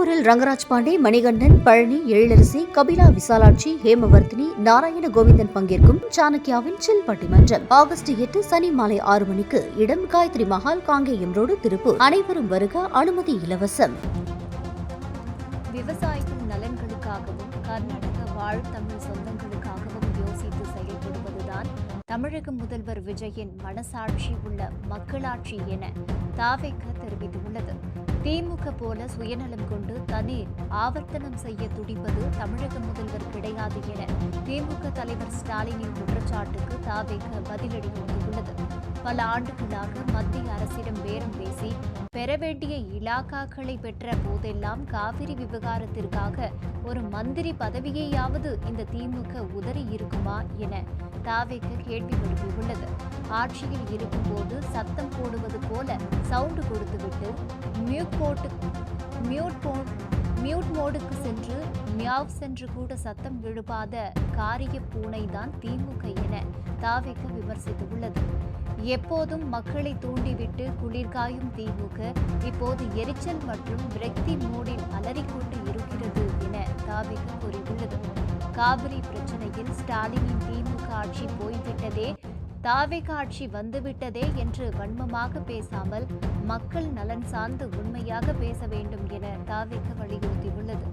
திருப்பூரில் ரங்கராஜ் பாண்டே, மணிகண்டன், பழனி, எழிலரசி, கபிலா விசாலாட்சி, ஹேமவர்த்தினி, நாராயண கோவிந்தன் பங்கேற்கும் சாணக்கியாவின் சில் பட்டிமன்றம் ஆகஸ்ட் 8 சனி மாலை 6 மணிக்கு. இடம் காயத்ரி மஹால், காங்கேயம் ரோடு, திருப்பூர். அனைவரும் வருக. அனுமதி இலவசம். விவசாயிகள் நலன்களுக்காகவும் கர்நாடக வாழ் தமிழ் சொந்தங்களுக்காகவும் யோசித்து செயல்படுவதுதான் தமிழக முதல்வர் விஜயின் மனசாட்சி உள்ள மக்களாட்சி என தாவேக தெரிவித்துள்ளது. திமுக போல சுயநலம் கொண்டு தனி ஆவர்த்தனம் செய்ய துடிப்பது தமிழக முதல்வர் கிடையாது என திமுக தலைவர் ஸ்டாலினின் குற்றச்சாட்டுக்கு தாவேக பதிலடி கொடுத்துள்ளது. பல ஆண்டுகளாக மத்திய அரசிடம் பேரம் பேசி பெற வேண்டிய இலாக்காக்களை பெற்ற போதெல்லாம் காவிரி விவகாரத்திற்காக ஒரு மந்திரி பதவியையாவது இந்த திமுக உதறி இருக்குமா என தாவேக கேள்வி எழுப்பியுள்ளது. ஆட்சியில் இருக்கும்போது சத்தம் போடுவது போல சவுண்டு கொடுத்துவிட்டு மியூட் மோடுக்கு சென்று மியாவ் சென்று கூட சத்தம் எழுப்பாத காரிய பூனைதான் திமுக என தாவேக விமர்சித்துள்ளது. எப்போதும் மக்களை தூண்டிவிட்டு குளிர்காயும் திமுக இப்போது எரிச்சல் மற்றும் விரக்தி மோடில் அலறிக்கொண்டு இருக்கிறது என தாவேக கூறியுள்ளது. காவிரி பிரச்சனையில் ஸ்டாலினின் திமுக ஆட்சி போய்விட்டதே, தாவேக ஆட்சி வந்துவிட்டதே என்று வன்மமாக பேசாமல் மக்கள் நலன் சார்ந்து உண்மையாக பேச வேண்டும் என தாவேக வலியுறுத்தியுள்ளது.